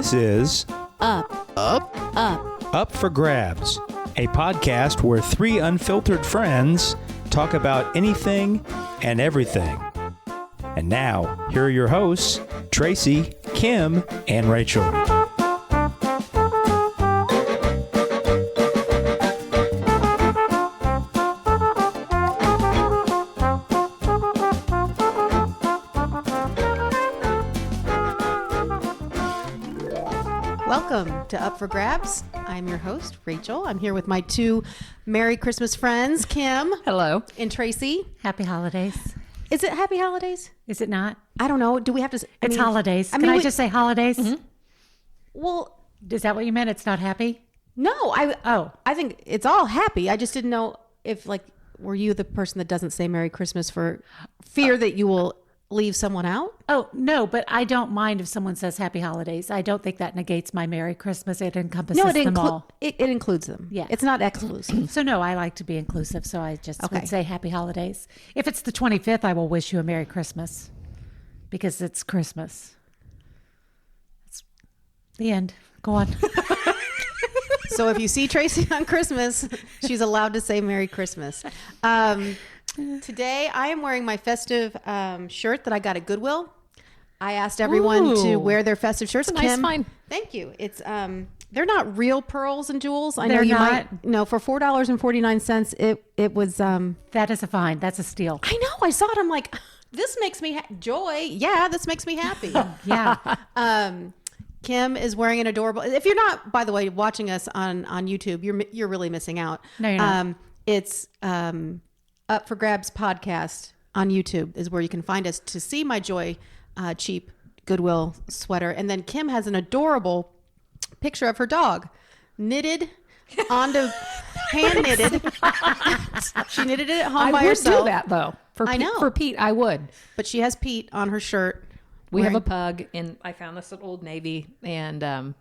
This is Up for Grabs, a podcast where three unfiltered friends talk about anything and everything. And now, here are your hosts, Tracy, Kim, and Rachel. Welcome to Up for Grabs. I'm your host, Rachel. I'm here with my two Merry Christmas friends, Kim. Hello. And Tracy. Happy holidays. Is it Happy Holidays? Is it not? I don't know. Do we have to? It's holidays. Can I just say holidays? Mm-hmm. Well, is that what you meant? It's not happy? No. I think it's all happy. I just didn't know if, were you the person that doesn't say Merry Christmas for fear that you will leave someone out? Oh, no, but I don't mind if someone says Happy Holidays. I don't think that negates my Merry Christmas. It encompasses them all. It includes them. Yeah. It's not exclusive. So no, I like to be inclusive, so I just would say Happy Holidays. If it's the 25th, I will wish you a Merry Christmas because it's Christmas. That's the end. Go on. So if you see Tracy on Christmas, she's allowed to say Merry Christmas. Today, I am wearing my festive shirt that I got at Goodwill. I asked everyone to wear their festive shirts. It's a nice find. Thank you. It's they're not real pearls and jewels. I They're know you not. might. No, for $4.49, it was. That is a find. That's a steal. I know. I saw it. I'm like, this makes me joy. Yeah, this makes me happy. Yeah. Kim is wearing an adorable. If you're not, by the way, watching us on YouTube, you're really missing out. No, you're not. It's Up for Grabs podcast on YouTube is where you can find us to see my Joy cheap Goodwill sweater. And then Kim has an adorable picture of her dog knitted onto hand knitted. She knitted it at home by herself. I would do that though. For Pete, I would. But she has Pete on her shirt. We have a pug, and I found this at Old Navy, and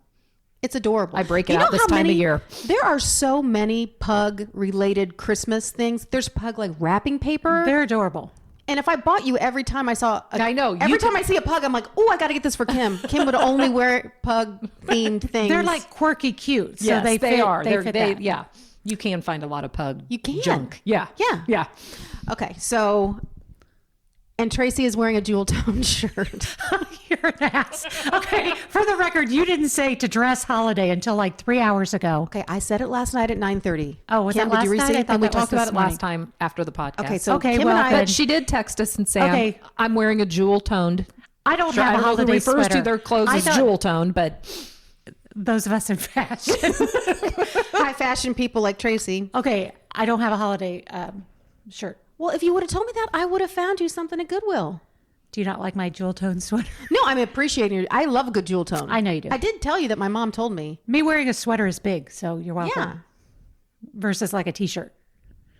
it's adorable. I break it out this time of year. There are so many pug-related Christmas things. There's pug wrapping paper. They're adorable. And if I bought you every time I saw, I know every time I see a pug, I'm like, oh, I got to get this for Kim. Kim would only wear pug-themed things. They're like quirky cute. So yes, they fit, are. They fit they, that. yeah. You can find a lot of pug junk. Yeah. Okay, so. And Tracy is wearing a jewel-toned shirt. You're an ass. Okay, for the record, you didn't say to dress holiday until 3 hours ago. Okay, I said it last night at 9:30. Oh, was Kim, that last did you receive night? I it? thought And we that was talked about this it last morning. time after the podcast. Okay, so Okay, Kim well, and I... then- But she did text us and say, Okay. I'm wearing a jewel-toned I don't shirt. have I a don't know who holiday refers sweater. to their clothes I as thought- jewel-toned, but Those of us in fashion. high-fashion people like Tracy. Okay, I don't have a holiday shirt. Well, if you would have told me that, I would have found you something at Goodwill. Do you not like my jewel tone sweater? No, I'm appreciating it. I love a good jewel tone. I know you do. I did tell you that my mom told me. Me wearing a sweater is big, so you're welcome. Yeah. Versus like a t-shirt.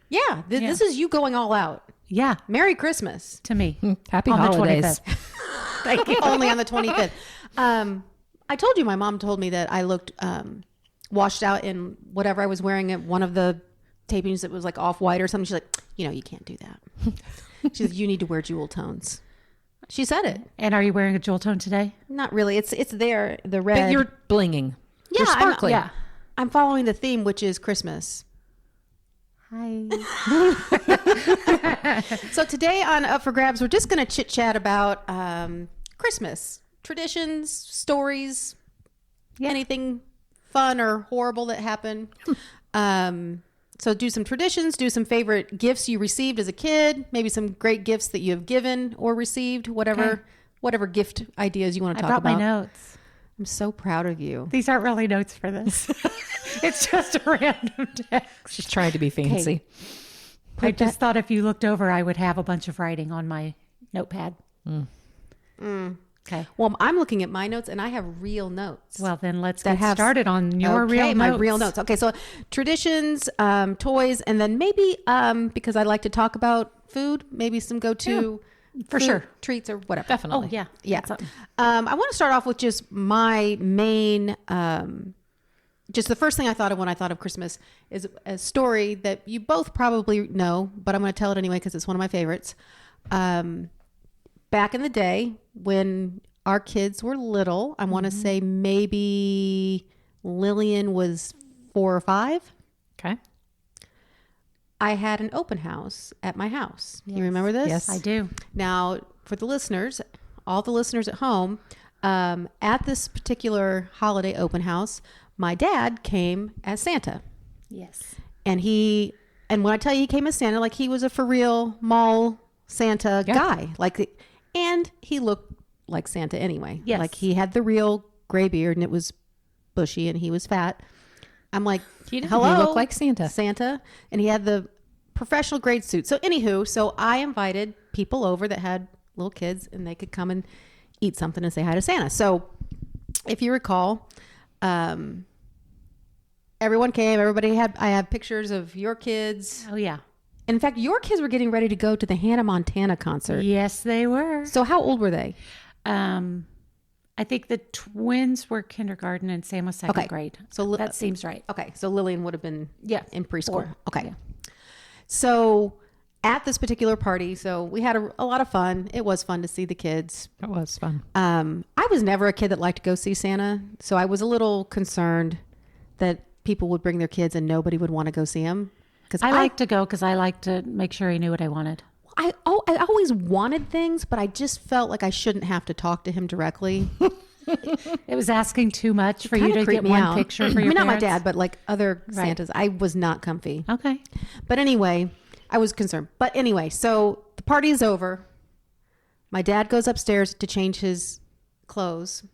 Yeah, this is you going all out. Yeah, Merry Christmas. to me. happy On the holidays. 25th. Thank you. Only on the 25th. I told you my mom told me that I looked washed out in whatever I was wearing at one of the tapings that was off-white or something. She's like, you can't do that. She said, you need to wear jewel tones. She said it. And are you wearing a jewel tone today? Not really. It's there, the red. But you're blinging. Yeah, You're sparkling. I'm following the theme, which is Christmas. Hi. So today on Up for Grabs, we're just going to chit-chat about Christmas. Traditions, stories, anything fun or horrible that happened. So do some traditions, do some favorite gifts you received as a kid, maybe some great gifts that you have given or received, whatever gift ideas you want to talk about. I brought my notes. I'm so proud of you. These aren't really notes for this. It's just a random text. She's trying to be fancy. I just thought if you looked over, I would have a bunch of writing on my notepad. Okay. Well, I'm looking at my notes and I have real notes. Well, then let's get started on your real notes. My real notes. Okay, so traditions, toys, and then maybe because I like to talk about food, maybe some go-to for food sure treats or whatever. Definitely. Oh, yeah. Yeah. That's something. I want to start off with just my main, just the first thing I thought of when I thought of Christmas is a story that you both probably know, but I'm going to tell it anyway because it's one of my favorites. Back in the day when our kids were little. I want to say maybe Lillian was 4 or 5. Okay. I had an open house at my house. You remember this? Yes. I do. Now, for the listeners, all the listeners at home, at this particular holiday open house, my dad came as Santa. Yes. And when I tell you he came as Santa, like he was a for real mall Santa guy. And he looked like Santa anyway. Yes. Like he had the real gray beard and it was bushy and he was fat. I'm like, hello, You look like Santa. Santa. And he had the professional grade suit. So anywho, I invited people over that had little kids and they could come and eat something and say hi to Santa. So if you recall, everyone came, I have pictures of your kids. Oh, yeah. In fact, your kids were getting ready to go to the Hannah Montana concert. Yes, they were. So how old were they? I think the twins were kindergarten and Sam was second grade. So that seems right. Okay. So Lillian would have been in preschool. 4. Okay. Yeah. So at this particular party, so we had a lot of fun. It was fun to see the kids. That was fun. I was never a kid that liked to go see Santa. So I was a little concerned that people would bring their kids and nobody would want to go see him. Because I like to go because I like to make sure he knew what I wanted. I always wanted things, but I just felt like I shouldn't have to talk to him directly. It was asking too much for you Kinda to creeped get me one out. picture for I your mean, not my parents. dad, but like other Santas. I was not comfy. Okay. But anyway, I was concerned. But anyway, so the party is over. My dad goes upstairs to change his clothes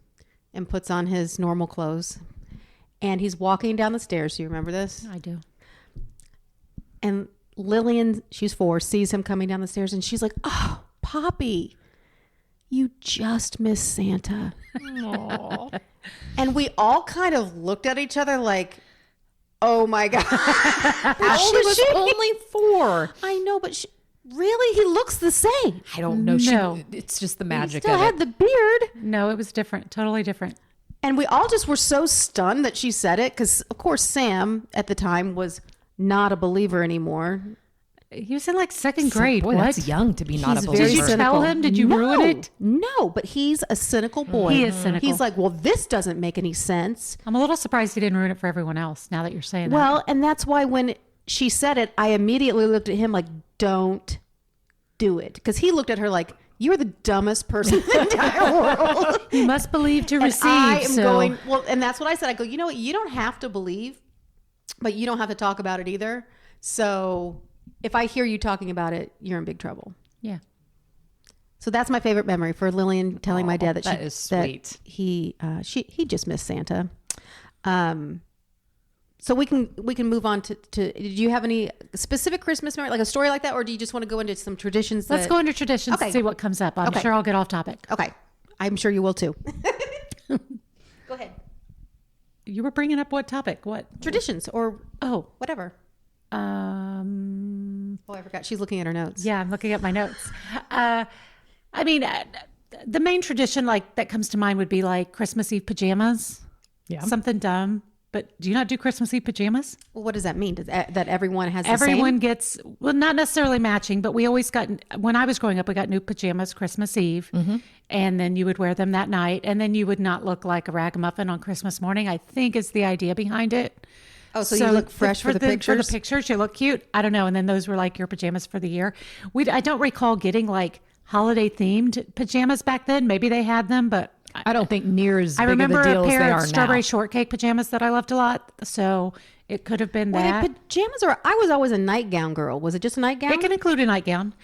and puts on his normal clothes. And he's walking down the stairs. Do you remember this? I do. And Lillian, she's 4, sees him coming down the stairs and she's like, "Oh, Poppy, you just missed Santa." And we all kind of looked at each other like, oh my God. How old is she? only 4. I know, but really, he looks the same. I don't know. No. It's just the He magic still of had it. the beard. No, it was different. Totally different. And we all just were so stunned that she said it because, of course, Sam at the time was not a believer anymore. He was in like second grade. Boy, What? that's young to be not He's a very believer. Did you cynical. tell him? Did you ruin it? No, but he's a cynical boy. He is cynical. He's like, well, this doesn't make any sense. I'm a little surprised he didn't ruin it for everyone else now that you're saying that. Well, and that's why when she said it, I immediately looked at him like, don't do it. Because he looked at her like, you're the dumbest person in the entire world. You must believe to And receive. I am so going, well, and that's what I said. I go, you know what? You don't have to believe, but you don't have to talk about it either. So if I hear you talking about it, you're in big trouble. yeah. So that's my favorite memory for Lillian telling my dad that that is sweet. he just missed Santa. So we can move on to did you have any specific Christmas memory, like a story like that, or do you just want to go into some traditions? Let's go into traditions Okay. and see what comes up. I'm Okay. sure I'll get off topic. Okay, I'm sure you will too. Go ahead. You were bringing up what topic? What? Traditions or Oh, whatever. um, Oh, I forgot. She's looking at her notes. yeah, I'm looking at my notes. The main tradition like that comes to mind would be like Christmas Eve pajamas. Yeah. Something dumb. But do you not do Christmas Eve pajamas? Well, what does that mean? That everyone has the Everyone same? gets, well, not necessarily matching, but we always got, when I was growing up, we got new pajamas Christmas Eve. And then you would wear them that night. And then you would not look like a ragamuffin on Christmas morning, I think is the idea behind it. Oh, so you look fresh for the pictures? For the pictures, you look cute. I don't know. And then those were like your pajamas for the year. I don't recall getting like holiday themed pajamas back then. Maybe they had them, but I don't think near as I big remember of a deal a as they pair are of strawberry now. shortcake pajamas that I loved a lot. So it could have been Were that. they pajamas or I was always a nightgown girl. Was it just a nightgown? It can include a nightgown.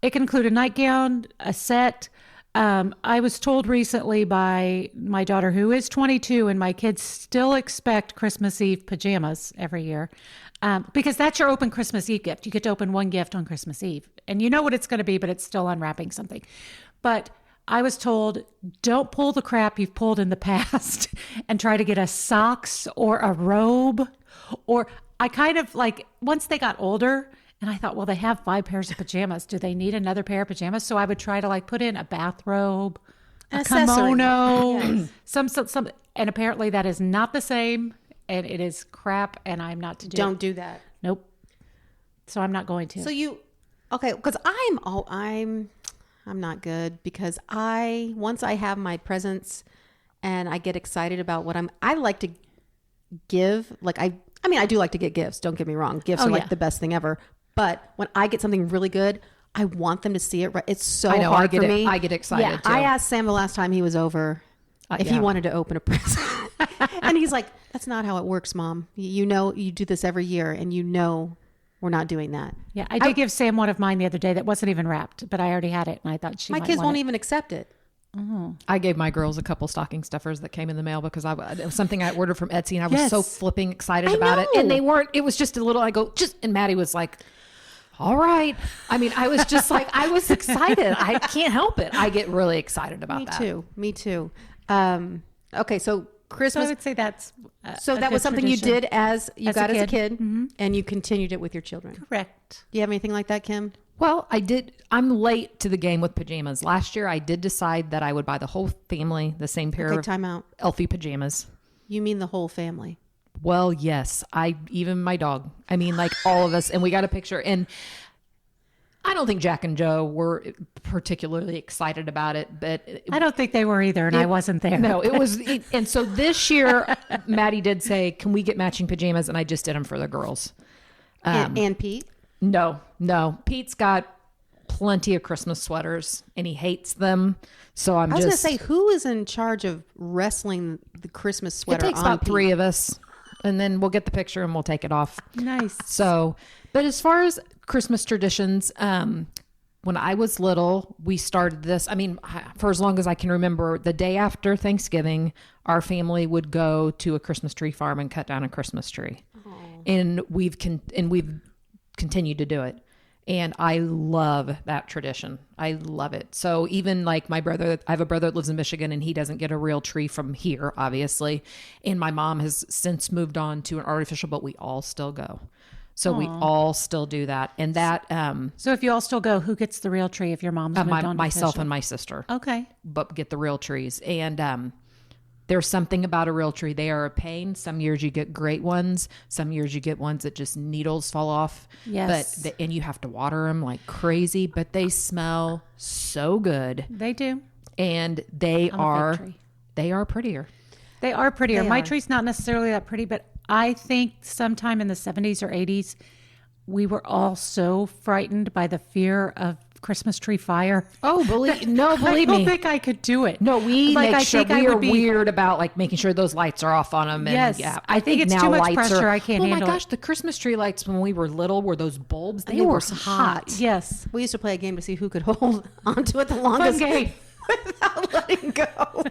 It can include a nightgown, a set. I was told recently by my daughter, who is 22, and my kids still expect Christmas Eve pajamas every year because that's your open Christmas Eve gift. You get to open one gift on Christmas Eve, and you know what it's going to be, but it's still unwrapping something. But I was told, don't pull the crap you've pulled in the past and try to get a socks or a robe. Or I kind of like, once they got older, and I thought, well, they have 5 pairs of pajamas. Do they need another pair of pajamas? So I would try to like put in a bathrobe, An a accessory. kimono, some, and apparently that is not the same. And it is crap, and I'm not to do. Don't do that. Nope. So I'm not going to. So you, okay, because I'm not good because once I have my presents and I get excited about I like to give, like I mean, I do like to get gifts. Don't get me wrong. Gifts are like the best thing ever. But when I get something really good, I want them to see it. Right. It's so hard for me. I get excited too. I asked Sam the last time he was over if he wanted to open a present. And he's like, that's not how it works, Mom. You know, you do this every year and you know we're not doing that. Yeah, I did give Sam one of mine the other day that wasn't even wrapped, but I already had it and I thought my kids won't even accept it. I gave my girls a couple stocking stuffers that came in the mail because it was something I ordered from Etsy and I was so flipping excited about it. And they weren't, it was just a little, and Maddie was like, all right. I mean, I was just like, I was excited. I can't help it. I get really excited about that. Me too. Okay. So Christmas. So I would say that's that was something tradition. you did as a kid Mm-hmm. and you continued it with your children. Correct. Do you have anything like that, Kim? Well, I did. I'm late to the game with pajamas. Last year, I did decide that I would buy the whole family the same pair of time out. Elfie pajamas. You mean the whole family? Well, yes. Even my dog. I mean, like all of us. And we got a picture. And I don't think Jack and Joe were particularly excited about it, but I don't think they were either, and I wasn't there. No, it was. And so this year, Maddie did say, "Can we get matching pajamas?" And I just did them for the girls. And Pete? No. Pete's got plenty of Christmas sweaters, and he hates them. So I was going to say, who is in charge of wrestling the Christmas sweater? It takes about 3 of us, and then we'll get the picture and we'll take it off. Nice. So, but as far as Christmas traditions, when I was little, we started this. I mean, for as long as I can remember, the day after Thanksgiving, our family would go to a Christmas tree farm and cut down a Christmas tree. And we've continued to do it. And I love that tradition. I love it. So even like I have a brother that lives in Michigan and he doesn't get a real tree from here, obviously. And my mom has since moved on to an artificial, but we all still go. So we all still do that. And that, so if you all still go, who gets the real tree if your mom's moved on? Myself and my sister. Okay. But get the real trees. And, there's something about a real tree. They are a pain. Some years you get great ones. Some years you get ones that just needles fall off. Yes. And you have to water them like crazy, but they smell so good. They do. And they are prettier. They are prettier. My tree's not necessarily that pretty, but I think sometime in the 70s or 80s, we were all so frightened by the fear of Christmas tree fire. Oh, believe me. I don't think I could do it. No, we are weird about like making sure those lights are off on them. And yes, yeah, I think it's too much pressure. I can't handle it. Oh my gosh, the Christmas tree lights when we were little were those bulbs. They were hot. Yes, we used to play a game to see who could hold onto it the longest. Fun game without letting go.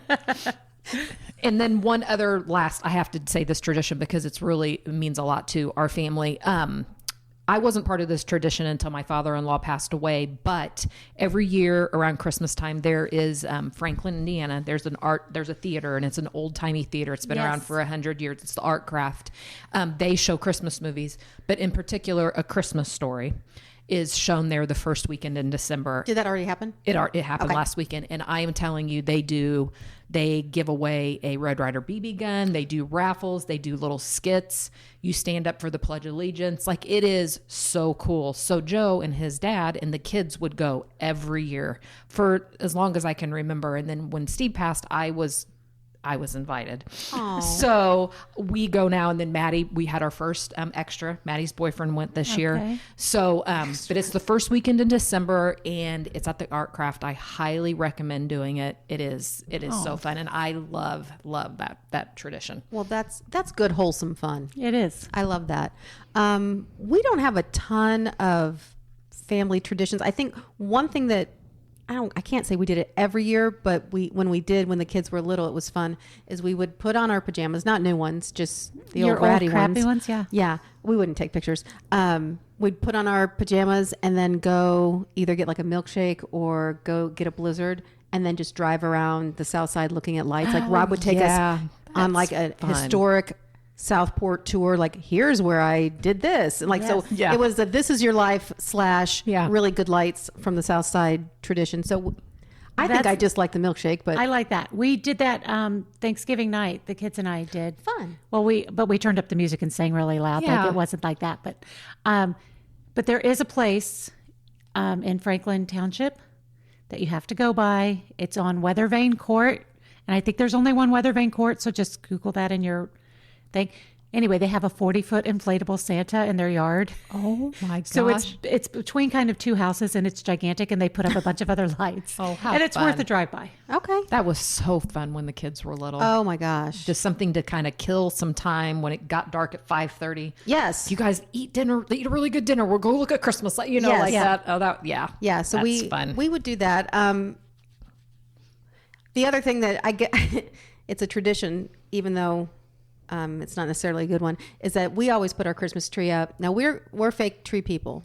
And then one other I have to say this tradition because it means a lot to our family. I wasn't part of this tradition until my father-in-law passed away, but every year around Christmas time, there is Franklin, Indiana. There's a theater, and it's an old-timey theater. It's been around for 100 years. It's the Art Craft. They show Christmas movies, but in particular, A Christmas Story is shown there the first weekend in December. Did that already happen? It happened last weekend, and I am telling you, they give away a Red Ryder BB gun. They do raffles. They do little skits. You stand up for the Pledge of Allegiance. Like, it is so cool. So Joe and his dad and the kids would go every year for as long as I can remember. And then when Steve passed, I was invited. Aww. So we go now. And then Maddie, we had our first extra. Maddie's boyfriend went this year. So, but it's the first weekend in December and it's at the Art Craft. I highly recommend doing it. It is so fun. And I love that tradition. Well, that's good, wholesome fun. It is. I love that. We don't have a ton of family traditions. I think one thing that I can't say we did it every year, but when the kids were little, it was fun, is we would put on our pajamas, not new ones, just the old ratty crappy ones. Yeah. Yeah. We wouldn't take pictures. We'd put on our pajamas and then go either get like a milkshake or go get a Blizzard and then just drive around the South Side looking at lights. Like Rob would take us on like a historic Southport tour, like, here's where I did this. And like, it was This Is Your Life / really good lights from the South Side tradition. So I think I just like the milkshake, but I like that. We did that Thanksgiving night. The kids and I did. Fun. Well, we turned up the music and sang really loud. Yeah. Like, it wasn't like that, but there is a place in Franklin Township that you have to go by. It's on Weather Vane Court. And I think there's only one Weather Vane Court. So just Google that in your thing. Anyway, they have a 40-foot inflatable Santa in their yard. Oh my gosh. So it's between kind of two houses and it's gigantic and they put up a bunch of other lights. Oh, how And it's fun. worth a drive-by. Okay. That was so fun when the kids were little. Oh my gosh. Just something to kind of kill some time when it got dark at 5:30. Yes. You guys eat dinner, eat a really good dinner. We'll go look at Christmas, like Yes. that. Oh, that, yeah. Yeah, so That's fun. we would do that. The other thing that I get, it's a tradition, even though it's not necessarily a good one, is that we always put our Christmas tree up. Now we're fake tree people.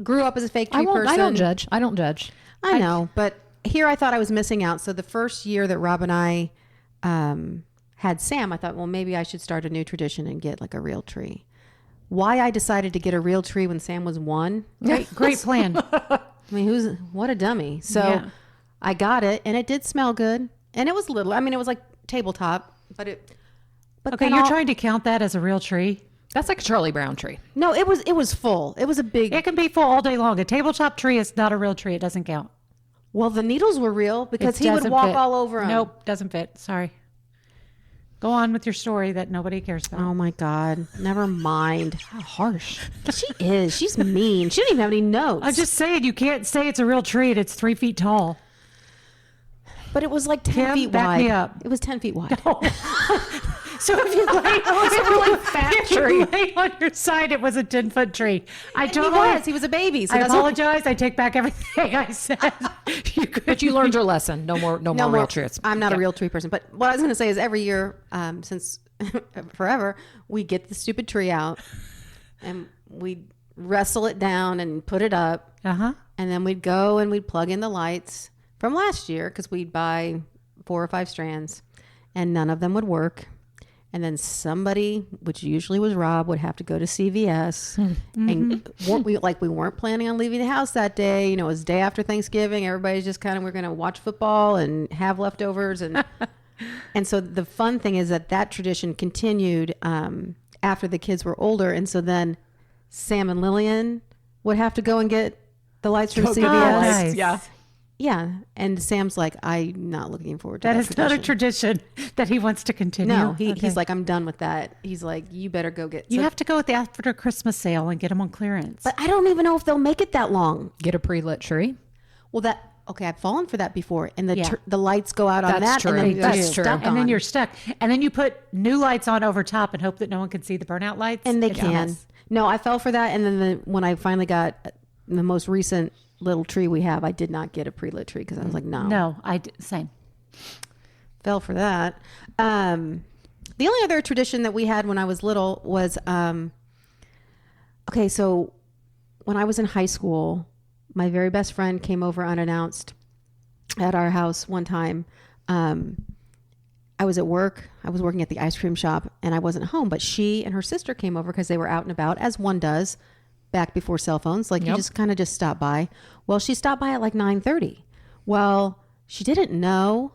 Grew up as a fake tree person. I don't judge. I don't judge. I know, but here I thought I was missing out. So the first year that Rob and I had Sam, I thought, well, maybe I should start a new tradition and get like a real tree. Why I decided to get a real tree when Sam was 1? Great plan. I mean, what a dummy. So Yeah. I got it and it did smell good and it was little. I mean, it was like tabletop, but Okay, you're trying to count that as a real tree? That's like a Charlie Brown tree. No, it was full. It was a big, It can be full all day long. A tabletop tree is not a real tree. It doesn't count. well, the needles were real because It he would doesn't walk fit. all over them. Nope, doesn't fit. Sorry. Go on with your story that nobody cares about. Oh my God. Never mind. How harsh. She is. She's mean. She didn't even have any notes. I'm just saying, you can't say it's a real tree and it's 3 feet tall. But it was like 10 Kim, feet back wide. me up. It was 10 feet wide. So if you lay, really fat if you tree. lay on your side, it was a 10-foot tree. He was a baby. So I that's apologize. I take back everything I said. But you learned your lesson. No more real trees. I'm not a real tree person. But what I was going to say is every year, since forever, we get the stupid tree out and we wrestle it down and put it up. Uh-huh. And then we'd go and we'd plug in the lights from last year because we'd buy 4 or 5 strands and none of them would work. And then somebody, which usually was Rob, would have to go to CVS. And we weren't planning on leaving the house that day. You know, it was day after Thanksgiving. Everybody's just kind of, we're going to watch football and have leftovers. And and so the fun thing is that tradition continued after the kids were older. And so then Sam and Lillian would have to go and get the lights from CVS. nice. Yeah. Yeah. And Sam's like, I'm not looking forward to That that. is not a tradition that he wants to continue. No, Okay. he's like, I'm done with that. He's like, you better go get. You have to go with the after Christmas sale and get them on clearance. But I don't even know if they'll make it that long. Get a pre-lit tree. Well, I've fallen for that before, and Yeah. the lights go out on That's that, true. and then you're That's true. stuck and then on. you're stuck. And then you put new lights on over top and hope that no one can see the burnout lights. and they It's a can. mess. No, I fell for that, and then when I finally got the most recent little tree we have, I did not get a pre-lit tree because I was like, No, same. fell for that. The only other tradition that we had when I was little was, okay, so when I was in high school, my very best friend came over unannounced at our house one time. I was at work. I was working at the ice cream shop and I wasn't home, but she and her sister came over because they were out and about, as one does back before cell phones. Like you just kind of just stop by. Well, she stopped by at like 9:30. Well, she didn't know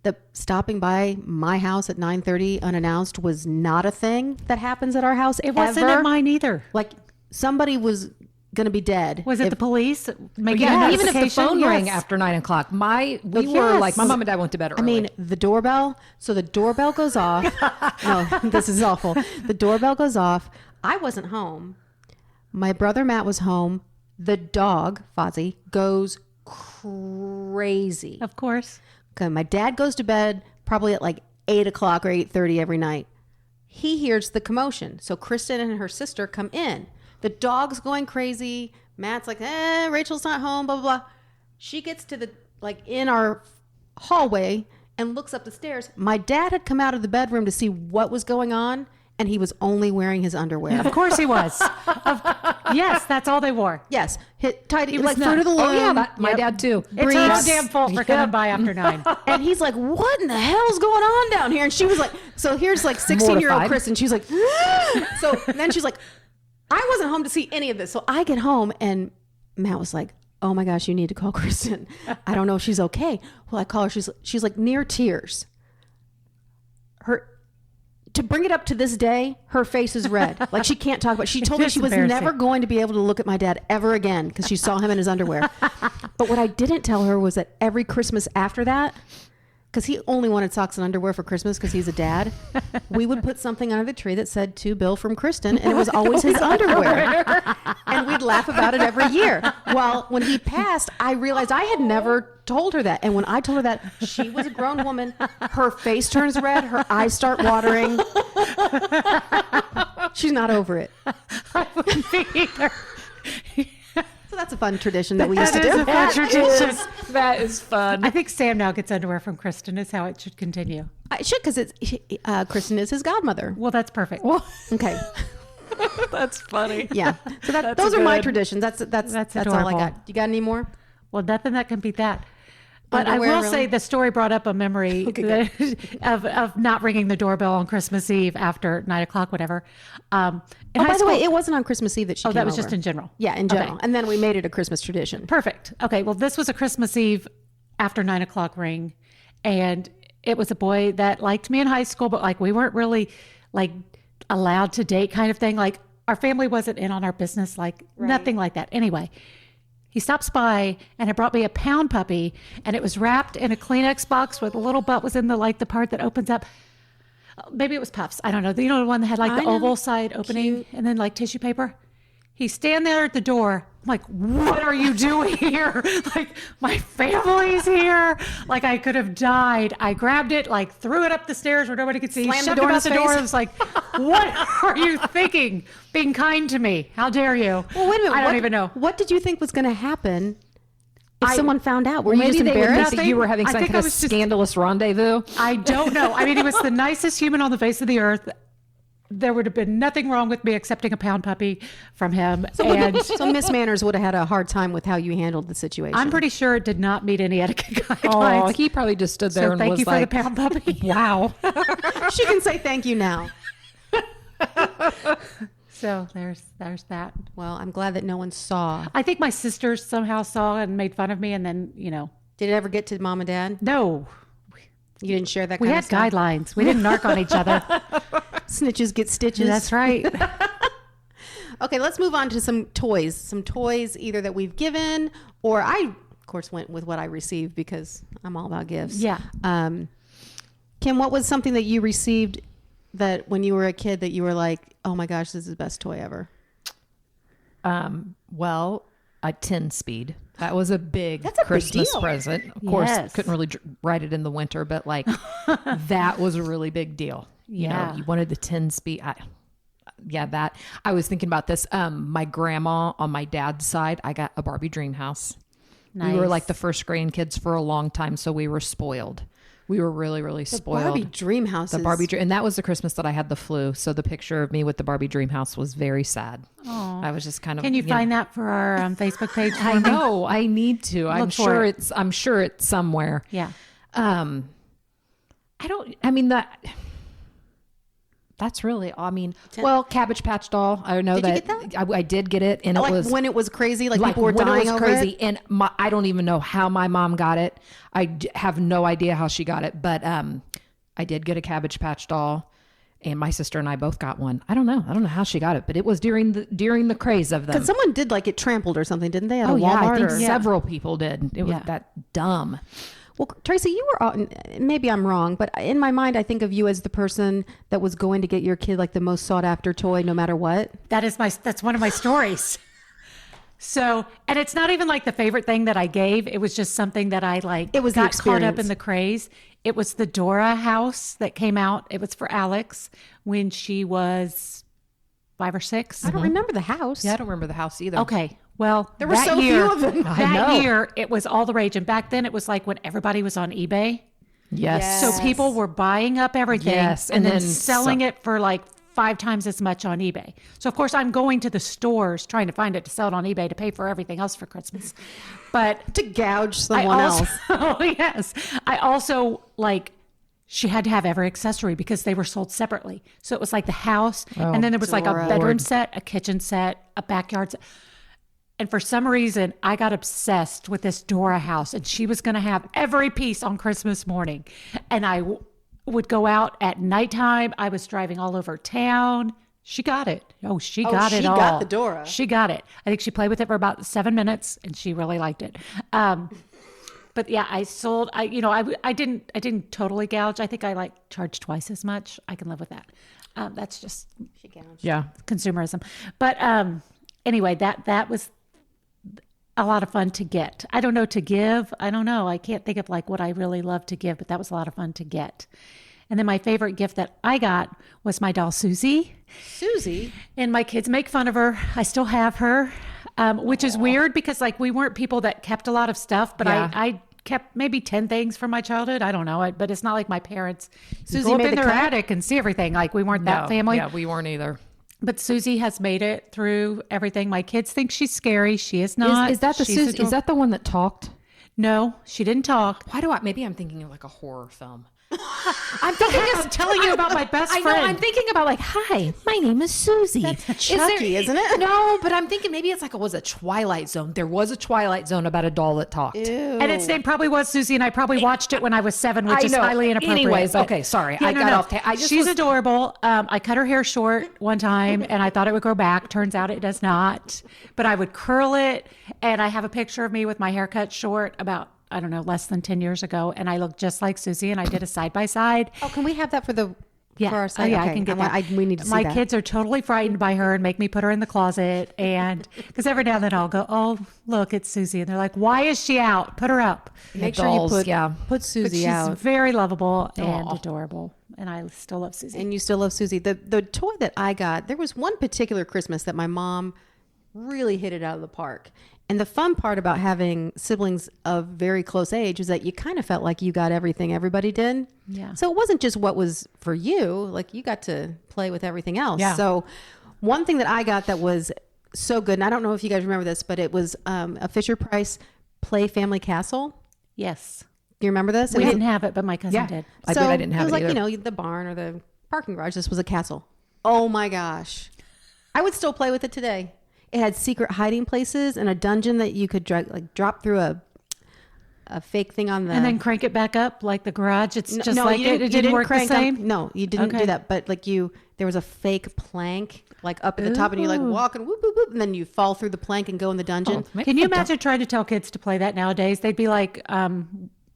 that stopping by my house at 9:30 unannounced was not a thing that happens at our house. It wasn't at mine either. Like somebody was going to be dead. Was it the police making Yeah, a even if the notification? phone rang Yes. after 9:00, we were Yes. like, my mom and dad went to bed early. I mean, the doorbell. So the doorbell goes off. No, this is awful. The doorbell goes off. I wasn't home. My brother Matt was home. The dog, Fozzie, goes crazy. Of course. Okay, my dad goes to bed probably at like 8 o'clock or 8:30 every night. He hears the commotion. So Kristen and her sister come in. The dog's going crazy. Matt's like, Rachel's not home, blah, blah, blah. She gets to in our hallway and looks up the stairs. My dad had come out of the bedroom to see what was going on, and he was only wearing his underwear. Of course he was. Yes, that's all they wore. Yes. Tied was like nuts. fruit of the loom. oh yeah, my dad too. It's her own Briefs. damn fault for coming by after 9. And he's like, what in the hell's going on down here? And she was like, so here's like 16-year-old Mortified. Chris. And she's like, so then she's like, I wasn't home to see any of this. So I get home and Matt was like, oh my gosh, you need to call Kristen. I don't know if she's okay. Well, I call her. She's like near tears. Her to bring it up to this day, her face is red. Like she can't talk about. She told me is she was embarrassing. never going to be able to look at my dad ever again because she saw him in his underwear. But what I didn't tell her was that every Christmas after that, because he only wanted socks and underwear for Christmas because he's a dad, we would put something under the tree that said "To Bill from Kristen," and it was always his underwear. And we'd laugh about it every year. Well, when he passed, I realized I had never told her that. And when I told her that, she was a grown woman. Her face turns red. Her eyes start watering. She's not over it. I wouldn't be either. So that's a fun tradition that we used to That is do. a fun tradition. That is fun. I think Sam now gets underwear from Kristen is how it should continue. I should, because Kristen is his godmother. Well, that's perfect. Okay. That's funny. Yeah. So That's those are my good. traditions. That's all I adorable. got. You got any more? Well, nothing that can beat that. But Underwear, I will really? say the story brought up a memory of not ringing the doorbell on Christmas Eve after 9:00, whatever. In high By the school- way, it wasn't on Christmas Eve that she came that was over. just in general. Yeah, in Okay. general. And then we made it a Christmas tradition. Perfect. Okay. Well, this was a Christmas Eve after 9:00 ring. And it was a boy that liked me in high school, but like we weren't really like allowed to date kind of thing. Like our family wasn't in on our business, like nothing like that. Anyway, he stops by and it brought me a pound puppy and it was wrapped in a Kleenex box with a little butt was in the part that opens up. Maybe it was Puffs. I don't know. You know, the one that had like I the know. oval side opening and then like tissue paper. He's standing there at the door. I'm like, what are you doing here? Like, my family's here. Like, I could have died. I grabbed it, like, threw it up the stairs where nobody could see. Slammed the Shoved door it in out his the door. face. I was like, what are you thinking? Being kind to me. How dare you? Well, wait a minute. I don't what, even know. What did you think was going to happen if someone found out? Were you Maybe just they would embarrassed? think that you were having I some think kind I of was just- scandalous rendezvous. I don't know. I mean, he was the nicest human on the face of the earth. There would have been nothing wrong with me accepting a pound puppy from him. And So Miss Manners would have had a hard time with how you handled the situation. I'm pretty sure it did not meet any etiquette Oh, guidelines. he probably just stood there So and thank was you for like, the pound puppy. wow. She can say thank you now. So there's that. Well, I'm glad that no one saw. I think my sisters somehow saw and made fun of me, and then Did it ever get to mom and dad? no, You didn't share that we kind had of stuff? guidelines. We didn't narc on each other. Snitches get stitches. That's right. Okay, let's move on to some toys. Some toys either that we've given or I, of course, went with what I received because I'm all about gifts. Yeah. Kim, what was something that you received that when you were a kid that you were like, oh my gosh, this is the best toy ever? Well, a 10 speed. That was a big That's a big Christmas deal. present. Of course, Yes. couldn't really ride it in the winter, but like that was a really big deal. You Yeah. know, you wanted the 10 speed. That I was thinking about this. My grandma on my dad's side, I got a Barbie dream house. We were Nice. like the first grandkids for a long time, so we were spoiled. We were really, really spoiled. Barbie dream house. The Barbie dream, and that was the Christmas that I had the flu. So the picture of me with the Barbie dream house was very sad. I was just kind of. Can you find that for our Facebook page? For I me? know. I need to. I'm Look for sure it. I'm sure it's somewhere. Yeah. I mean that's really. I mean, well, Cabbage Patch Doll. I know Did you that, get I did get it, and like it was when it was crazy, like like people were when dying it was over crazy. it. And I don't even know how my mom got it. Have no idea how she got it, but I did get a Cabbage Patch Doll, and my sister and I both got one. I don't know how she got it, but it was during the craze of them. Because someone did like it trampled or something, didn't they? At a Oh yeah, Walmart I think or- several people did. It was Yeah. that dumb. Well, Tracy, you were, maybe I'm wrong, but in my mind, I think of you as the person that was going to get your kid like the most sought after toy no matter what. That's one of my stories. So, and it's not even like the favorite thing that I gave. It was just something that I like. It was the got caught up experience. in the craze. It was the Dora house that came out. It was for Alex when she was 5 or 6. I don't remember the house. Yeah, I don't remember the house either. Okay. Well, There were that so year, few of them. I know. That year, it was all the rage. And back then, it was like when everybody was on eBay. Yes. So people were buying up everything Yes, and then and then selling it for like 5 times as much on eBay. So of course I'm going to the stores trying to find it to sell it on eBay to pay for everything else for Christmas. But To gouge I someone also, else. yes, I also like she had to have every accessory because they were sold separately. So it was like the house, and then there was like a Dora. bedroom set, a kitchen set, a backyard set. And for some reason, I got obsessed with this Dora house, and she was going to have every piece on Christmas morning. And I would go out at nighttime. I was driving all over town. She got it. Oh, she got it all. She got the Dora. She got it. I think she played with it for about 7 minutes, and she really liked it. But yeah, I sold. I didn't totally gouge. I think I charged twice as much. I can live with that. That's just She gouged. Yeah. consumerism. But anyway, that was a lot of fun to get. I don't know to give. I don't know. I can't think of what I really love to give, but that was a lot of fun to get. And then my favorite gift that I got was my doll, Susie. Susie? And my kids make fun of her. I still have her, which is weird because we weren't people that kept a lot of stuff, but Yeah. I kept maybe 10 things from my childhood. I don't know. But it's not like my parents. Susie go up made in the their cut? attic and see everything. We weren't that family. Yeah, we weren't either. But Susie has made it through everything. My kids think she's scary. She is not. Is that the She's Susie? Is that the one that talked? No, she didn't talk. Maybe I'm thinking of a horror film. I'm telling you about my best I know. friend. I'm thinking about hi, my name is Susie. That's Chucky, isn't it? No, but I'm thinking maybe it's was a Twilight Zone. There was a Twilight Zone about a doll that talked. Ew. And its name probably was Susie, and I probably watched it when I was 7, which is highly inappropriate. Anyways, but- okay, sorry. Yeah, I got off. She's adorable. I cut her hair short one time, and I thought it would grow back. Turns out it does not. But I would curl it, and I have a picture of me with my hair cut short about, I don't know, less than 10 years ago, and I look just like Susie, and I did a side-by-side. Oh, can we have that for our Yeah, site? I Okay. can get that. We need to see My that. kids are totally frightened by her and make me put her in the closet. And because every now and then I'll go, oh, look, it's Susie. And they're like, why is she out? Put her up. Make The sure you dolls, put yeah. put But Susie she's out. very lovable and adorable. And I still love Susie. And you still love Susie. The toy that I got, there was one particular Christmas that my mom really hit it out of the park. And the fun part about having siblings of very close age is that you kind of felt like you got everything everybody did. Yeah. So it wasn't just what was for you, you got to play with everything else. Yeah. So one thing that I got that was so good, and I don't know if you guys remember this, but it was a Fisher-Price Play Family Castle. Yes. Do you remember this? We didn't have it, but my cousin did. I didn't have it was it either. the barn or the parking garage. This was a castle. Oh my gosh. I would still play with it today. It had secret hiding places and a dungeon that you could drop through a fake thing on the... And then crank it back up like the garage. It's just no, like you it didn't work the crank up- same. no, you didn't Okay. do that. But there was a fake plank up at the top and you walk and whoop, whoop, whoop. And then you fall through the plank and go in the dungeon. Can you imagine trying to tell kids to play that nowadays? They'd be like,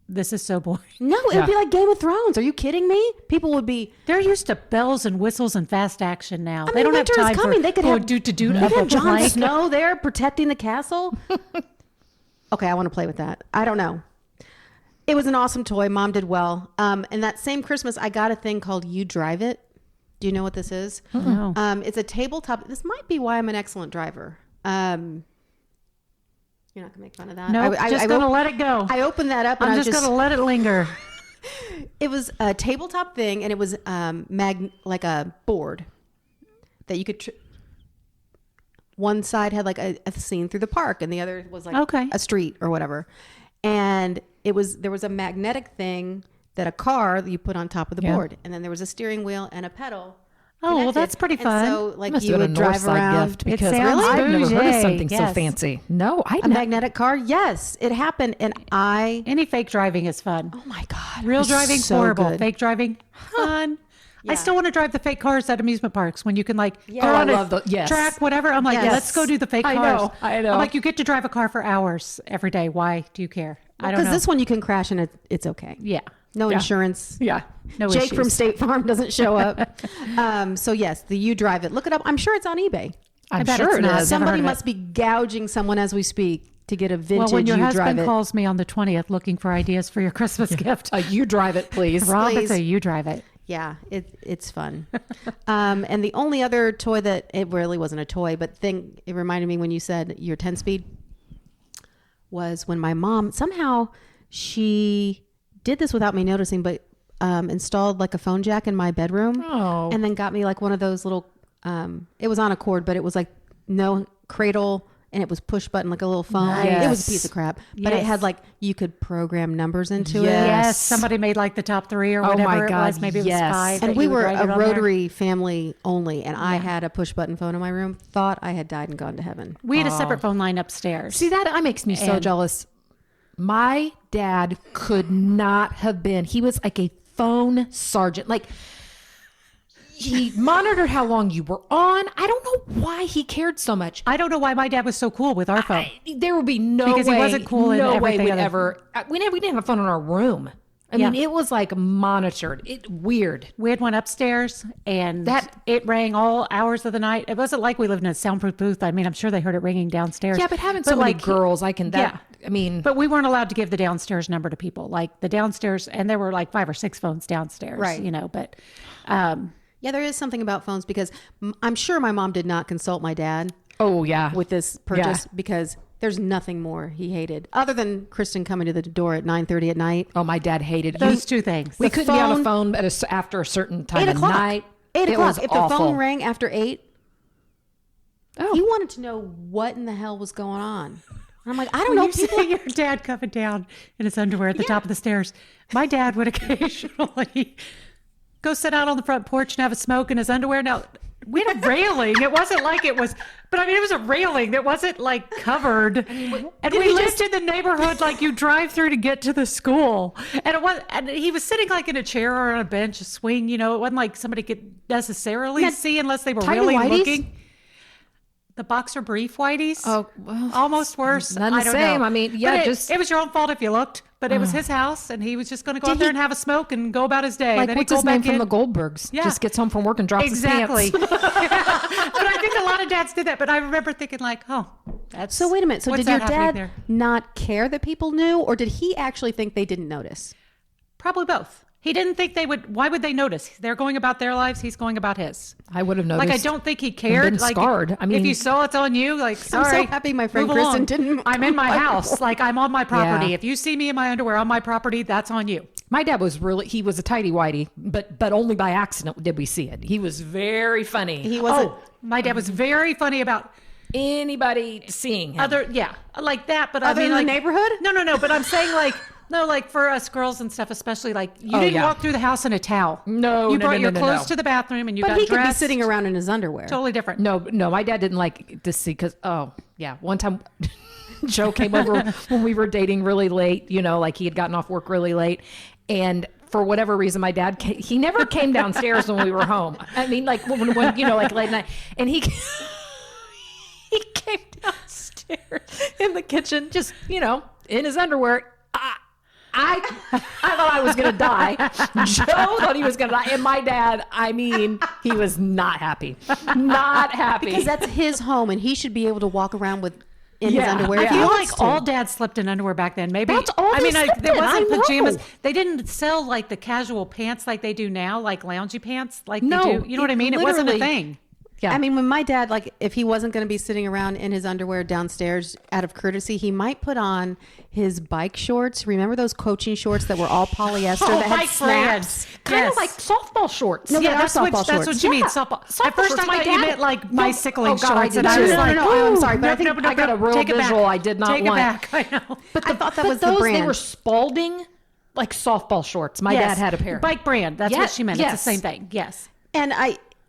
this is so boring. No, it would be like Game of Thrones. Are you kidding me? People would be... They're used to bells and whistles and fast action now. I They mean, don't have winter is time coming. for They could have do They could up have a Jon plank. Snow there protecting the castle. Okay, I want to play with that. I don't know. It was an awesome toy. Mom did well. And that same Christmas, I got a thing called You Drive It. Do you know what this is? No. It's a tabletop. This might be why I'm an excellent driver. You're not gonna make fun of that. No, just gonna let it go. I opened that up and I'm I just gonna let it linger. It was a tabletop thing, and it was like a board that you could. One side had a scene through the park, and the other was a street or whatever. And there was a magnetic thing that a car that you put on top of the board, and then there was a steering wheel and a pedal. Oh, well, connected. that's pretty And fun. so Must you have been would a drive Northside around. gift because sounds I've never heard of bougie. something so Yes. fancy. No, A magnetic car, yes, it happened, and Any fake driving is fun. oh my god, Real it was driving, so horrible. good. Fake driving, fun. I still want to drive the fake cars at amusement parks when you can go Oh, I on a love the- yes. track, whatever. I'm like, Yes. let's go do the fake I cars. know, I know. I'm like, you get to drive a car for hours every day. Why do you care? I don't Because know. this one you can crash and it's okay. Yeah. No insurance. Yeah. No Jake issues. from State Farm doesn't show up. So yes, the You Drive It. Look it up. I'm sure it's on eBay. I'm bet sure it's it not. is. Never heard Somebody of must be gouging someone as we speak to get a Well, vintage when your You Drive husband It. calls me on the 20th looking for ideas for your Christmas gift, You drive it, please. Rob, please. it's a you drive it. Yeah, it's fun. And the only other toy that it really wasn't a toy, but thing it reminded me when you said your 10-speed was when my mom somehow she did this without me noticing, but installed a phone jack in my bedroom, and then got me one of those little. It was on a cord, but it was no cradle. And it was push button, like a little phone. Nice. It was a piece of crap, but it had you could program numbers into it. Yes, somebody made the top 3 or whatever my it God, was. Maybe it was yes. 5. And that we you would were write it a on there. rotary family only, and I had a push button phone in my room. Thought I had died and gone to heaven. We had a separate phone line upstairs. See, that makes me so And- jealous. My dad could not have been. He was like a phone sergeant. Like, he monitored how long you were on. I don't know why he cared so much. I don't know why my dad was so cool with our phone. There would be no Because way. he wasn't cool in no way everything would other- ever. We didn't have a phone in our room. I mean, it was like monitored. Weird. We had one upstairs, and That- it rang all hours of the night. It wasn't like we lived in a soundproof booth. I mean, I'm sure they heard it ringing downstairs. Yeah, but having so many girls, I can. Yeah. I mean, But we weren't allowed to give the downstairs number to people. Like the downstairs, and there were like 5 or 6 phones downstairs. Right. You know, but Yeah, there is something about phones because I'm sure my mom did not consult my dad oh yeah, with this purchase because there's nothing more he hated other than Kristen coming to the door at 9:30 at night. oh my dad hated those two things. We The couldn't be on phone- the phone after a certain time 8 of o'clock. night. 8 It o'clock. was If awful. the phone rang after 8, Oh. he wanted to know what in the hell was going on. I'm like, I don't When know. you see your dad coming down in his underwear at the top of the stairs, my dad would occasionally go sit out on the front porch and have a smoke in his underwear. Now, we had a railing. It wasn't like it was, but I mean, it was a railing that wasn't like covered. And we lived in the neighborhood like you drive through to get to the school. And it was, and he was sitting like in a chair or on a bench, a swing. You know, it wasn't like somebody could necessarily see unless they were tidy really whities? looking. The boxer brief whiteys. Oh, well, Almost worse. none the I don't same. know. I mean, yeah, But just- it was your own fault if you looked. But it was his house, and he was just going to go Did out there he- and have a smoke and go about his day. like then what's he'd go his name back from the in. Goldbergs? Yeah. Just gets home from work and drops Exactly. his pants. But I think a lot of dads did that. But I remember thinking like, oh, that's So wait a minute. So what's did your that happening dad there? not care that people knew, or did he actually think they didn't notice? Probably both. He didn't think they would. Why would they notice? They're going about their lives. He's going about his. I would have noticed. Like I don't think he cared. been Like scarred. I mean- if you saw it's on you. Like so sorry. happy my friend move Kristen along. didn't I'm in my come house. Like I'm on my property. Yeah. If you see me in my underwear on my property, that's on you. My dad was he was a tighty whitey, but only by accident did we see it. He was very funny. He wasn't. Oh, my dad was very funny about Anybody seeing him. like that. But Other I mean, than the like, neighborhood? No. But I'm saying like. No, like for us girls and stuff, especially like you didn't yeah. walk through the house in a towel. No, you no, brought no, your no, clothes no. to the bathroom and you But got he could be dressed. sitting around in his underwear. Totally different. No, my dad didn't like to see because one time Joe came over when we were dating really late. You know, like he had gotten off work really late, and for whatever reason, my dad he never came downstairs when we were home. I mean, like when you know, like late night, and he came downstairs in the kitchen, just in his underwear. I thought I was going to die. Joe thought he was going to die. And my dad, I mean, he was not happy. Not happy. Because that's his home, and he should be able to walk around in his underwear. I if he feel wants like to. all dads slept in underwear back then. Maybe That's all they slept there in. wasn't I know. pajamas. They didn't sell like the casual pants like they do now, like loungy pants, like No, they do. You know what I mean? It wasn't a literally- thing. Yeah. I mean, when my dad, like, if he wasn't going to be sitting around in his underwear downstairs out of courtesy, he might put on his bike shorts. Remember those coaching shorts that were all polyester that had Mike snaps? Brand. kind Yes. of like softball shorts. No, Yeah, they are that's what softball that's shorts. what you mean. Yeah. Softball. Softball At first, shorts. I My thought you dad- meant like No. bicycling Oh, God, I shorts, did and I too. was No, like, no, I'm ooh, sorry, but I think I got a real take it back. visual I did not take want. it back. I know. But I thought that was those, the brand. they were Spalding, like softball shorts. My Yes. dad had a pair. Bike brand. That's what Yes, she meant. yes. It's the same thing. Yes. And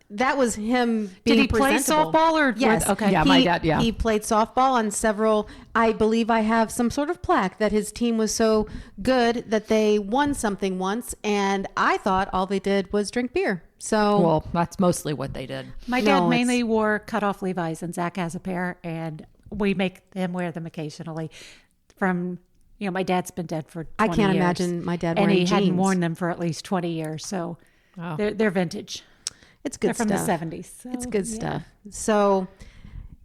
that was him Did being he play presentable. softball or Yes. okay? Yeah, my dad, yeah. He played softball on several. I believe I have some sort of plaque that his team was so good that they won something once, and I thought all they did was drink beer. So Well, that's mostly what they did. My No, dad it's- mainly wore cut-off Levi's, and Zach has a pair, and we make him wear them occasionally. My dad's been dead for 20 I can't years, imagine my dad and wearing he hadn't jeans. worn them for at least 20 years, so Wow. they're vintage. it's good They're from stuff. the 70s. So, It's good yeah. stuff. So,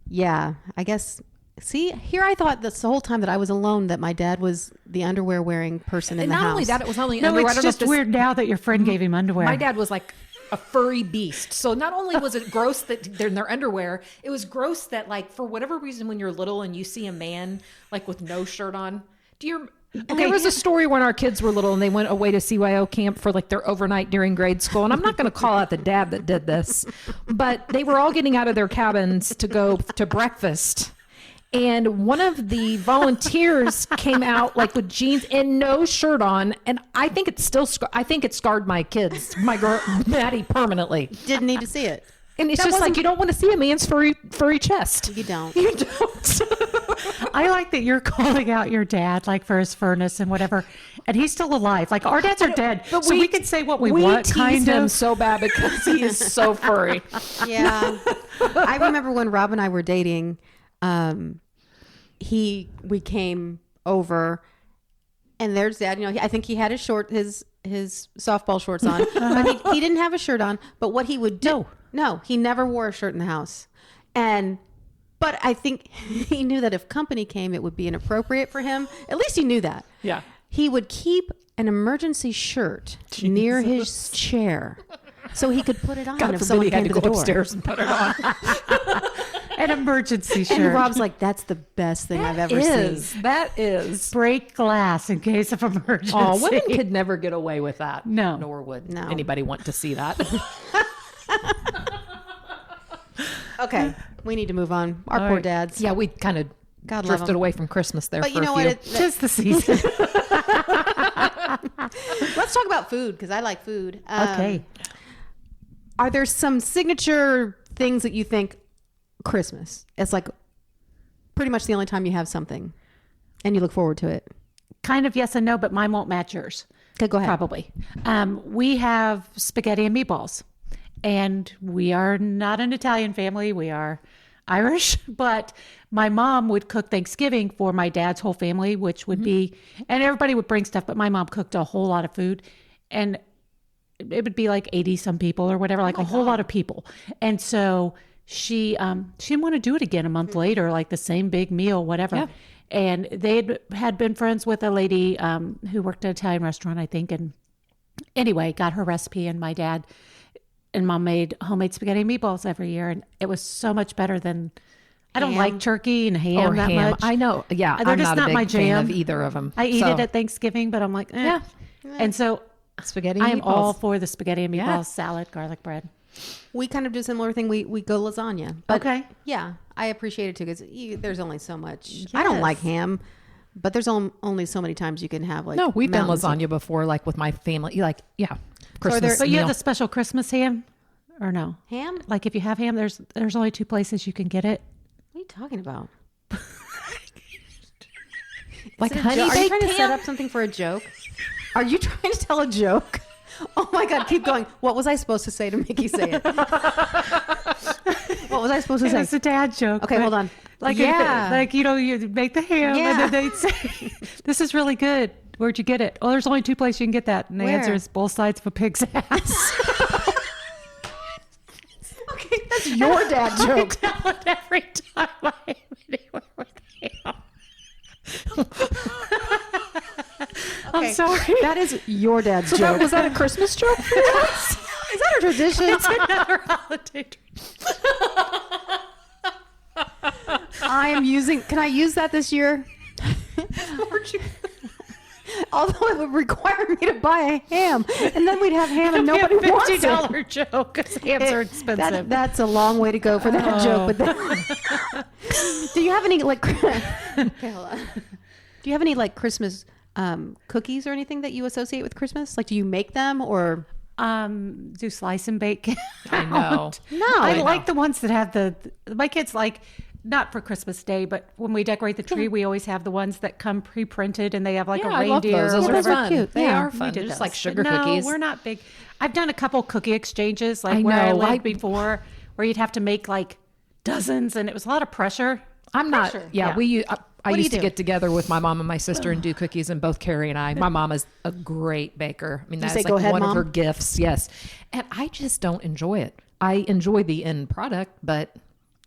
yeah, I guess. See, here I thought this whole time that I was alone, that my dad was the underwear wearing person in And the not house. only that, it was not only No, underwear. I it's don't know if just this- weird now that your friend gave him underwear. My dad was like a furry beast. So not only was it gross that they're in their underwear, it was gross that, like, for whatever reason, when you're little and you see a man like with no shirt on, there was a story when our kids were little and they went away to CYO camp for like their overnight during grade school. And I'm not going to call out the dad that did this, but they were all getting out of their cabins to go to breakfast. And one of the volunteers came out like with jeans and no shirt on. And I think it's still, I think it scarred my kids, my girl, Maddie, permanently. Didn't need to see it. And it's just like, you don't want to see a man's furry chest. You don't. You don't. I like that you're calling out your dad, like for his furnace and whatever, and he's still alive. Like our dads are dead, But so we can say what we want. tease Kind him of. so bad because he is so furry. Yeah. I remember when Rob and I were dating, we came over and there's Dad, I think he had his softball shorts on, but he didn't have a shirt on. But what he would do, no, he never wore a shirt in the house. But I think he knew that if company came, it would be inappropriate for him. At least he knew that. Yeah. He would keep an emergency shirt near his chair so he could put it on God if forbid someone he had came to to go the door. upstairs and put it on. An emergency shirt. And Rob's like, that's the best thing I've ever seen. That is. Break glass in case of emergency. Oh, women could never get away with that. No. Nor would No. anybody want to see that. Okay, we need to move on. Our poor dads. Yeah, we kind of God love drifted 'em. away from Christmas there But for you know a few. what? Tis the season. Let's talk about food because I like food. Okay. Are there some signature things that you think Christmas? It's like pretty much the only time you have something and you look forward to it. Kind of yes and no, but mine won't match yours. Okay, go ahead. Probably. We have spaghetti and meatballs, and we are not an Italian family. We are Irish, but my mom would cook Thanksgiving for my dad's whole family, which would be, and everybody would bring stuff, but my mom cooked a whole lot of food, and it would be like 80 some people or whatever, like a whole lot of people. And so she didn't want to do it again a month later, like the same big meal, whatever. Yeah. And they had been friends with a lady who worked at an Italian restaurant, I think. And anyway, got her recipe, and my dad and mom made homemade spaghetti and meatballs every year. And it was so much better than, I don't Ham. like turkey and ham Or that ham. much. I know. Yeah, They're I'm just not a not my big fan jam. of either of them. I eat it at Thanksgiving, but I'm like, eh. Yeah. And so Spaghetti I and am all meatballs. for the spaghetti and meatballs, Yeah. salad, garlic bread. We kind of do a similar thing. We go lasagna. But Okay. yeah, I appreciate it too because there's only so much. I don't like ham, but there's only so many times you can have like. No, we've done mountains of- lasagna before, like with my family. Like, yeah, Christmas there- But you meal. have the special Christmas ham or no? Ham? Like if you have ham, there's only 2 places you can get it. What are you talking about? like Is it a honey joke? Are you baked trying to set ham? up something for a joke? Are you trying to tell a joke? Oh my God, keep going. What was I supposed to say to make you say it? What was I supposed to It say? was a dad joke. Okay, but hold on. Like, Yeah. you make the ham Yeah. and then they'd say, this is really good. Where'd you get it? Oh, there's only 2 places you can get that. And the Where? answer is both sides of a pig's ass. Okay, that's your dad joke. I tell it every time I am anywhere with ham. I'm sorry. That is your dad's joke. Was that a Christmas joke for us? Is that a tradition? It's another holiday. I am using. Can I use that this year? Although it would require me to buy a ham, and then we'd have ham and nobody wants it. $50 joke because hams are expensive. That's a long way to go for that joke. But then, do you have any like? Okay, hold on. Do you have any like Christmas cookies or anything that you associate with Christmas? Like, do you make them or? Do slice and bake. I know. No, I like the ones that have my kids like, not for Christmas Day, but when we decorate the tree, we always have the ones that come pre-printed and they have like Yeah, a I love reindeer. those. Those or are whatever. fun. cute. They Yeah, are we fun. did They're just those. like sugar no, cookies. we're not big. I've done a couple cookie exchanges, like I where I know, lived like- before, where you'd have to make like dozens, and it was a lot of pressure. I'm not. Pressure. Yeah, Yeah. I What do used you to do? get together with my mom and my sister and do cookies, and both Carrie and I. My mom is a great baker. I mean, that's say, like "Go ahead, one Mom"? of her gifts. Yes, and I just don't enjoy it. I enjoy the end product, but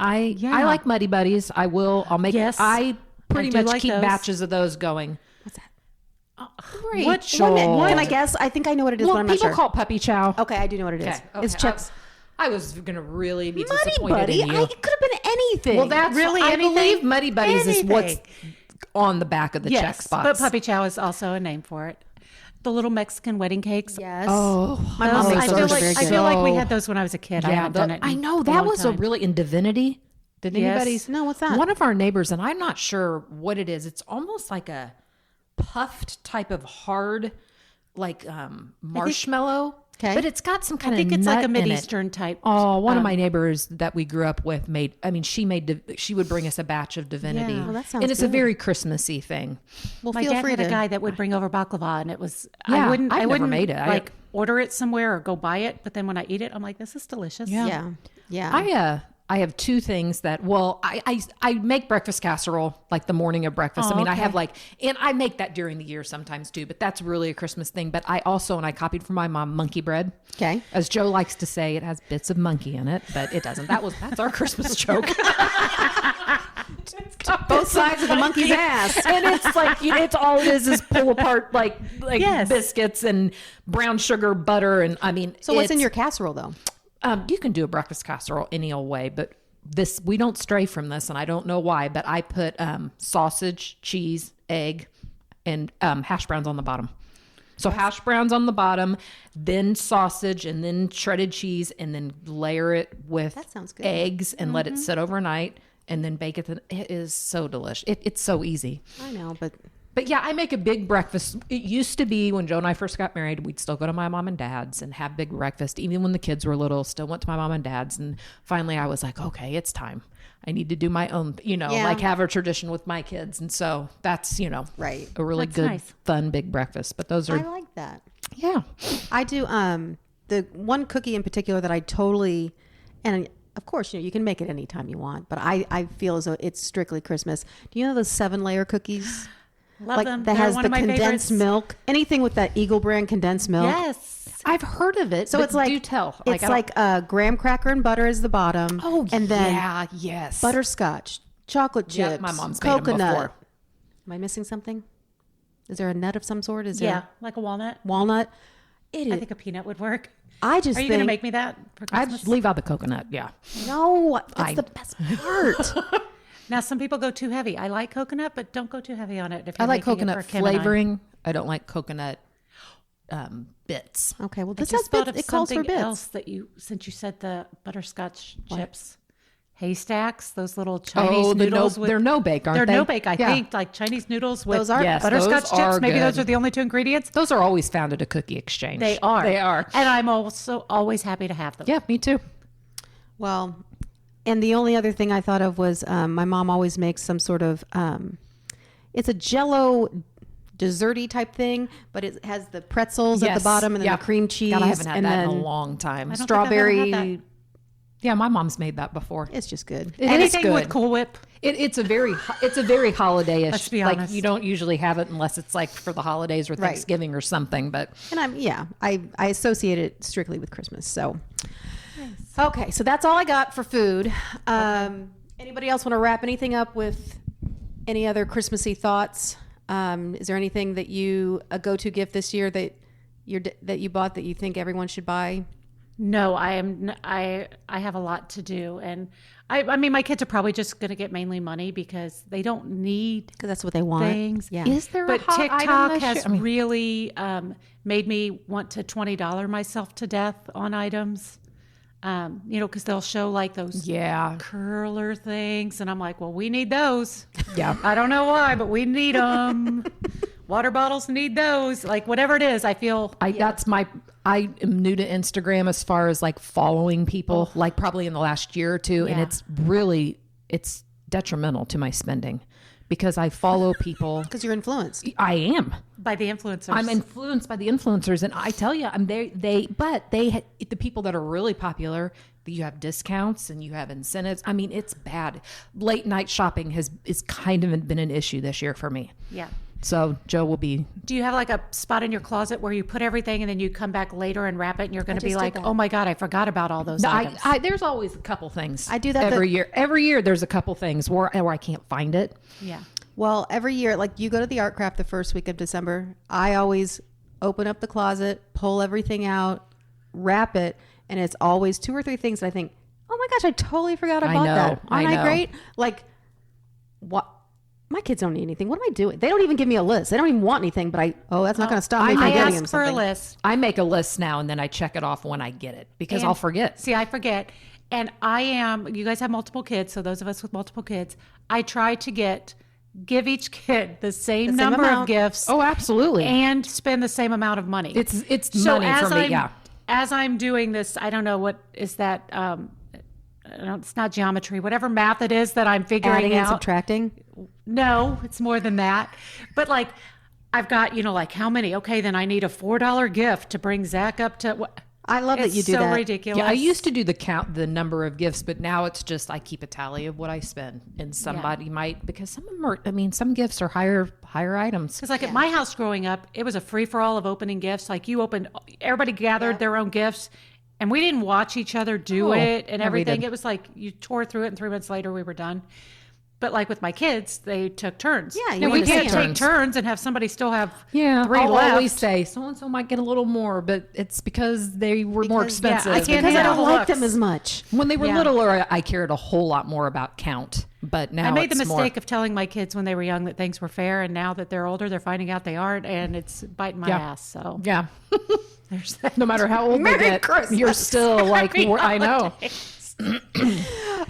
I like Muddy Buddies. I'll make. Yes, I pretty I do much like keep those. batches of those going. What's that? Rachel. Can I guess? I think I know what it is, Well, but I'm not people sure. call it puppy chow. Okay, I do know what it is. Okay, It's chips. I was gonna really be Muddy disappointed Buddy. in you. It could have been anything. Well, that's Really, I anything? believe Muddy Buddies is what's Anything. on the back of the check Yes, box. but puppy chow is also a name for it. The little Mexican wedding cakes. yes. Oh, my Those, mom makes I those. feel Are like very I good. feel like we So- had those when I was a kid. I yeah, haven't done it. I in know a that long was time. a really in Divinity. Did Yes. anybody's? No, what's that? One of our neighbors, and I'm not sure what it is. It's almost like a puffed type of hard, like marshmallow. Okay. But it's got some kind I think of it's nut like a in it. Mideastern type. Oh, one of my neighbors that we grew up with she would bring us a batch of divinity. Yeah. Oh, that sounds and it's a good. very Christmassy thing. Well, My feel dad free had to. a guy that would bring over baklava, and it was Yeah, I wouldn't made it. like order it somewhere or go buy it, but then when I eat it, I'm like, this is delicious. Yeah. I have two things that, I make breakfast casserole like the morning of breakfast. Oh, I mean, I okay. have and I make that during the year sometimes too, but that's really a Christmas thing. But I copied from my mom, monkey bread. Okay. As Joe likes to say, it has bits of monkey in it, but it doesn't. That's our Christmas joke. Both sides of the monkey's ass. And it's like, it's all it is pull apart like Yes. biscuits and brown sugar butter. And I mean, So what's in your casserole though? you can do a breakfast casserole any old way, but we don't stray from this, and I don't know why, but I put sausage, cheese, egg, and hash browns on the bottom. So hash browns on the bottom, then sausage, and then shredded cheese, and then layer it with That sounds good. eggs and let it sit overnight, and then bake it. It is so delicious. It's so easy. I know, but But yeah, I make a big breakfast. It used to be when Joe and I first got married, we'd still go to my mom and dad's and have big breakfast. Even when the kids were little, still went to my mom and dad's. And finally I was like, okay, it's time. I need to do my own, like have a tradition with my kids. And so that's, Right. a really That's good, nice. fun, big breakfast. But those are, I like that. yeah. I do. The one cookie in particular that I totally, and of course, you can make it anytime you want, but I feel as though it's strictly Christmas. Do you know those 7-layer cookies? Love them. That They're has one the of my condensed favorites. milk. Anything with that Eagle brand condensed milk. Yes. I've heard of it. So but it's like do tell. It's like graham cracker and butter is the bottom. oh, and then yeah, yes. butterscotch, chocolate chips, Yep, my mom's made 'em coconut. before. Am I missing something? Is there a nut of some sort? Is there Yeah, like a walnut. walnut? It is. I think a peanut would work. I just Are you think going to make me that for I'd Christmas? leave out the coconut. Yeah. no. That's the best part. Now, some people go too heavy. I like coconut, but don't go too heavy on it. If I you're like making it coconut for Kim and I. flavoring. I don't like coconut bits. Okay, well I this just has thought bits. of It calls for something bits. else that since you said the butterscotch chips, haystacks, those little Chinese noodles. they're no bake, aren't They're they? no bake, I Yeah. think, like Chinese noodles with Those are- Yes, butterscotch those are chips. Maybe those good. are the only two ingredients. Those are always found at a cookie exchange. They are. They are. And I'm also always happy to have them. Yeah, me too. Well, and the only other thing I thought of was my mom always makes some sort of it's a Jello desserty type thing, but it has the pretzels at Yes. the bottom and then Yeah. the cream cheese. God, I haven't had and that in then a long time. I don't think I've ever had strawberry. that. Yeah, my mom's made that before. It's just good. It is Anything good. with Cool Whip. It's a very holiday-ish. Let's be like honest. you don't usually have it unless it's like for the holidays or Right. Thanksgiving or something. But And I associate it strictly with Christmas. So, okay, so that's all I got for food. Anybody else want to wrap anything up with any other Christmassy thoughts? Is there anything that a go-to gift this year that you bought that you think everyone should buy? No, I have a lot to do, and I mean, my kids are probably just going to get mainly money because they don't need Because that's what they want. things. Yeah. is there But a hot item TikTok this has year? I mean, really made me want to $20 myself to death on items. Because they'll show like those yeah, curler things, and I'm like, well, we need those. yeah. I don't know why, but we need them. Water bottles need those. Like whatever it is, I feel. I am new to Instagram as far as like following people, like probably in the last year or two, and Yeah. it's detrimental to my spending because I follow people. Because you're influenced. I am. By the influencers. I'm influenced by the influencers, and I tell you, the people that are really popular, you have discounts and you have incentives. I mean, it's bad. Late night shopping is kind of been an issue this year for me. Yeah. So Joe will be. Do you have like a spot in your closet where you put everything and then you come back later and wrap it and you're going to be just did like, that. oh my God, I forgot about all those items. There's always a couple things. I do that every year. Every year there's a couple things where I can't find it. Yeah. Well, every year, like you go to the art craft the first week of December, I always open up the closet, pull everything out, wrap it, and it's always 2 or 3 things that I think, oh my gosh, I totally forgot about that. Aren't I know. great? Like, what? My kids don't need anything. What am I doing? They don't even give me a list. They don't even want anything, but that's not going to stop me from I getting them ask for a something. list. I make a list now and then I check it off when I get it because And- I'll forget. See, I forget. And you guys have multiple kids. So those of us with multiple kids, I try to give each kid the same number of amount. gifts Oh, absolutely. and spend the same amount of money. It's So money for me. as as I'm doing this, I don't know what is that. It's not geometry, whatever math it is that I'm figuring Adding out. and subtracting. No, it's more than that. But like, I've got, like how many? Okay, then I need a $4 gift to bring Zach up to what? I love that you do so that. ridiculous. Yeah, I used to do the number of gifts, but now it's just I keep a tally of what I spend, and somebody might, because some of them are. I mean, some gifts are higher items. Because like at my house growing up, it was a free for all of opening gifts. Like everybody gathered their own gifts, and we didn't watch each other do it and everything. It was like you tore through it, and 3 months later we were done. But like with my kids, they took turns. Yeah, we want to can't see take turns and have somebody still have Yeah, 3 I'll left. always say so and so might get a little more, but it's because they were more expensive. I can't Because I handle don't the like looks. them as much. When they were littler, I cared a whole lot more about count. But now I made the it's mistake more, of telling my kids when they were young that things were fair, and now that they're older, they're finding out they aren't, and it's biting my ass. So yeah. there's that. No matter how old Merry they get, Christmas. you're still like I know.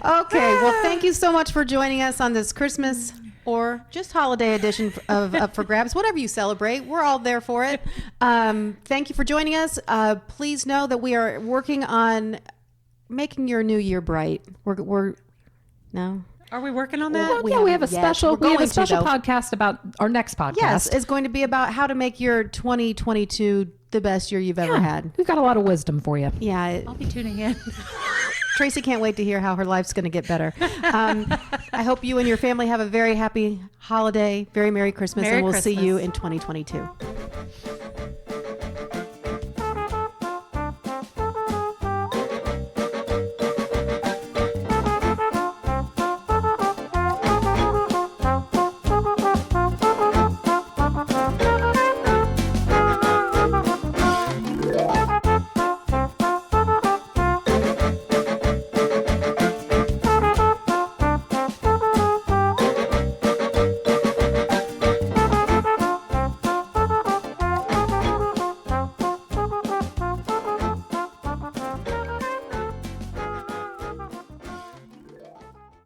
Okay, well, thank you so much for joining us on this Christmas or just holiday edition of Up for Grabs. Whatever you celebrate, we're all there for it. Thank you for joining us. Please know that we are working on making your new year bright. We're no. Are we working on that? We have a special though. podcast about our next podcast. Yes, it's going to be about how to make your 2022 the best year you've ever had. We've got a lot of wisdom for you. Yeah. I'll be tuning in. Tracy can't wait to hear how her life's going to get better. I hope you and your family have a very happy holiday, very Merry Christmas, Merry and we'll see you Christmas. in 2022.